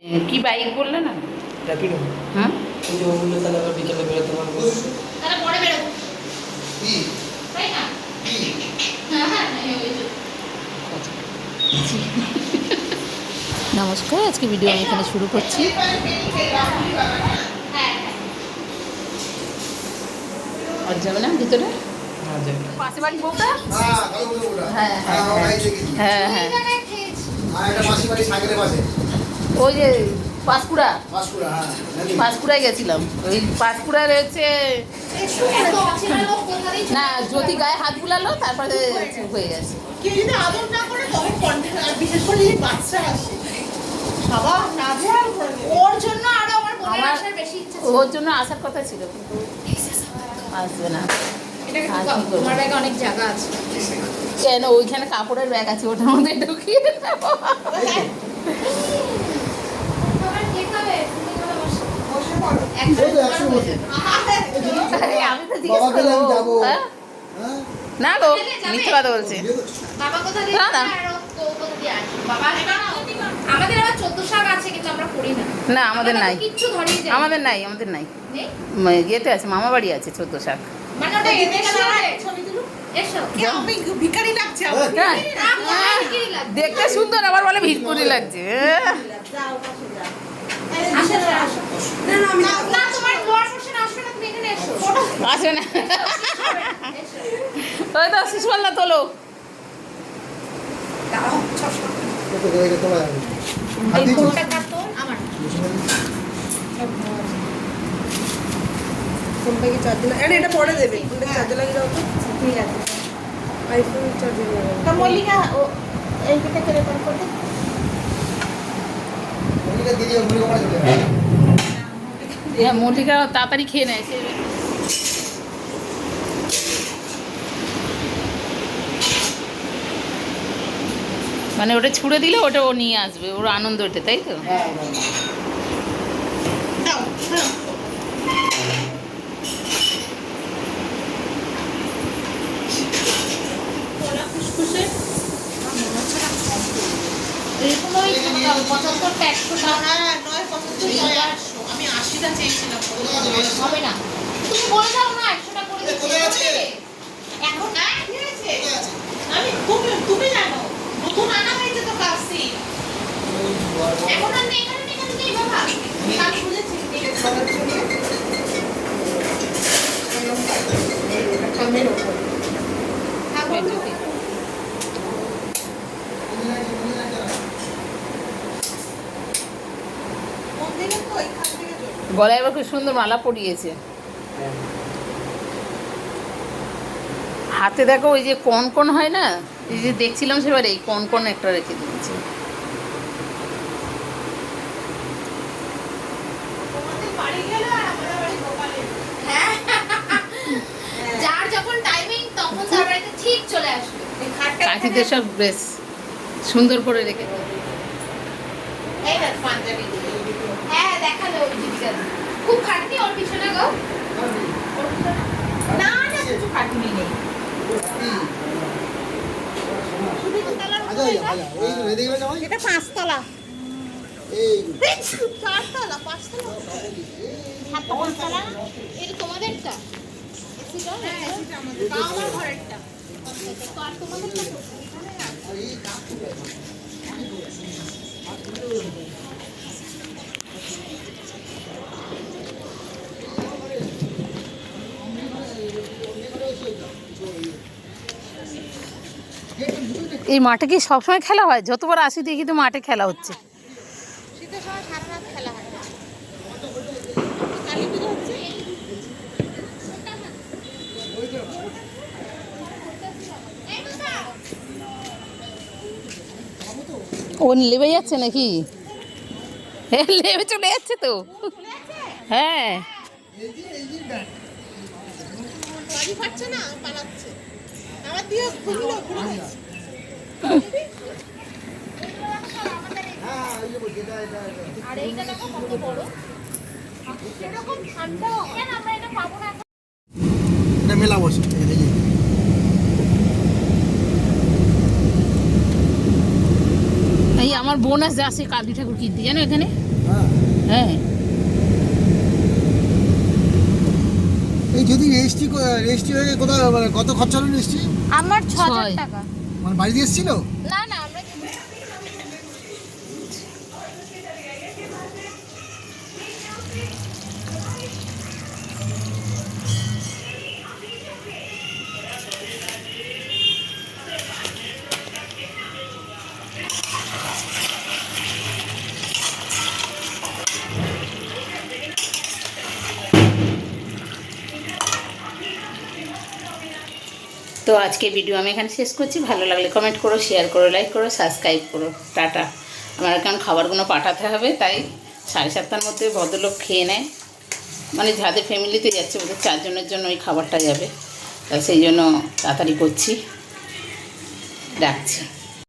কি বাইক বললে না? র্যাপিডো। হ্যাঁ ওই যে বললে তাহলে আবার বিকেলে বেরোতে পারবো। তাহলে পরে বেরোবো তাই না? হ্যাঁ নমস্কার, আজকে ভিডিও আমি এখানে শুরু করছি। আর যাবে না ভিতরে? হ্যাঁ যাই। পাশে বাড়ি বউটা? হ্যাঁ হ্যাঁ হ্যাঁ হ্যাঁ ওই যে পাঁশকুড়ায় গেছিলাম। ওই পাঁশকুড়া রয়েছে না, জ্যোতি গায়ে হাত বুলালো, তারপরে চুপ হয়ে গেছে। কেউ যদি আদর না করে তখন কন্টেন্ট, আর বিশেষ করে যদি বাচ্চা আসে সবার নাজেহাল করে দেবে। ওর জন্য আরো আমার বোনের আসার বেশি ইচ্ছা ছিল। ওর জন্য আসার কথা ছিল, কিন্তু আসবে না। এটা আর কিন্তু কি করবো? তোমার ব্যাগে অনেক জায়গা আছে। কেন, ওইখানে কাপড়ের ব্যাগ আছে, ওটার মধ্যে ঢুকিয়ে দেবো। তোমার কে খাবে? তুমি খাবে বসে। বসে পড়ো। একদম ওই তো একশো বসে। আরে, আমি তো জিজ্ঞেস করবো। হ্যাঁ? না গো, মিথ্যে কথা বলছি। বাবা কোথা দিয়ে না, না। আসে আর ও কোথা দিয়ে আসে? বাবা আমাদের আবার 14 শাক আছে, কিন্তু আমরা করি না। না, আমাদের নাই। কিচ্ছু ধরেই যায় আমাদের নাই। নেই? ইয়েতে আছে, মামা বাড়ি আছে 14 শাক। মানে ওটা এনে খাবে। ছবি তুলো। এসো। কে আমি ভিখারি লাগছে আমার। হ্যাঁ, আমার কি লাগবে? দেখতে সুন্দর, আবার বলে ভিড়কুড়ি লাগছে। যাও পাশে যাও। আসো, আসো। না না আমি না, তোমার বর বসে আসবে না, তুমি এখানে এসো। আসবে না। এসো। ওই তো শিশুপাল্লা তোলো। দাঁড়াও চশমা। এই ফোনটা কাটো আমার। ফোনটা কি চার্জ না? আরে এটা পরে দেবে। ফোনটা চার্জ লাগিয়ে দাও তো। ঠিক আছে। আইফোন চার্জ লাগাও। তা মল্লিকা ও এইটা করে রেকর্ড করতে। মল্লিকা তাড়াতাড়ি খেয়ে নেয় সে। মানে ওটা ছুঁড়ে দিলে ওটা ও নিয়ে আসবে, ওর আনন্দ ওঠে, তাই তো? দাও। হ্যাঁ। ওরা খুশখুশে এরকম ওই 75 টা 100 টা হ্যাঁ, 9.75 9.8 আমি 80টা চেয়েছিলাম। হবে না। তুমি বলে দাও না 100 টা করে দিতে। এখন না ঠিক আছে। আমি তুমি জানো। নতুন আনা হয়েছে তো কাছে। এখন আর নেই, এখানে নেই বাবা। আমি কাজ বুঝেছি। ঠিক আছে। সামনের উপর। এটুকুই। মন্দিরে তো এখান থেকে চলে। গলায় এবার খুব সুন্দর মালা পরিয়েছে। হাতে দেখো ওই যে কন হয় না, এই যে দেখছিলাম সেবার, এই কন একটা রেখে দিয়েছে। তোমাদের বাড়ি গেল আর আমাদের বাড়ি গোপালের। যার যখন টাইমিং তখন তার বাড়িতে ঠিক চলে আসবে। এই খাটটা কাঁথিতে সব বেশ সুন্দর করে রেখে দিয়েছে। এই দেখ পাঞ্জাবি। হ্যাঁ দেখালো ওই দিদিকা। খুব খাটনি ওর পিছনে গো। না না কিছু খাটনি নেই। এটা 5 তলা। চারতলা 5 তলা। হাতটা পাঁচতলা না? এটা তোমাদেরটা? এসিটা? হ্যাঁ এটা আমাদের। আমার ঘরেরটা। তো আর তোমাদেরটা তো? এই মাঠে কি সবসময় খেলা হয়? যতবার আসি দেখি তো মাঠে খেলা হচ্ছে। শীতের সময় সারা রাত খেলা হয়। কালী পুজো হচ্ছে। ও লেবে যাচ্ছে নাকি? হ্যাঁ, লেবে চলে যাচ্ছে তো। হ্যাঁ, বাড়ি পাচ্ছে না পালাচ্ছে। আমার দিয়ে খুললো ঘুরে গেছে। আর এইটা দেখো কত বড়। এরকম ঠান্ডা হবে না, আমরা এটা পাবো না। মেলা বসে এই আমার বোন আসে কালী ঠাকুর কিনতে, জানো এখানে হ্যাঁ হ্যাঁ এই যদি রেজিস্ট্রি হয়ে কোথাও মানে কত খরচা হলো রেজিস্ট্রি? আমার 6000 ছয়। টাকা। মানে বাড়িতে এসেছিল? না না আমরা তো আজকে ভিডিও আমি এখানে শেষ করছি। ভালো লাগলে কমেন্ট করো, শেয়ার করো, লাইক করো, সাবস্ক্রাইব করো। টাটা। আমার এখন খাবারগুলো পাঠাতে হবে, তাই 7:30টার মধ্যে ভদ্রলোক খেয়ে নেয়, মানে যাদের ফ্যামিলিতে যাচ্ছে ওদের 4 জনের জন্য ওই খাবারটা যাবে, তাই সেই জন্য তাড়াতাড়ি করছি। রাখছি।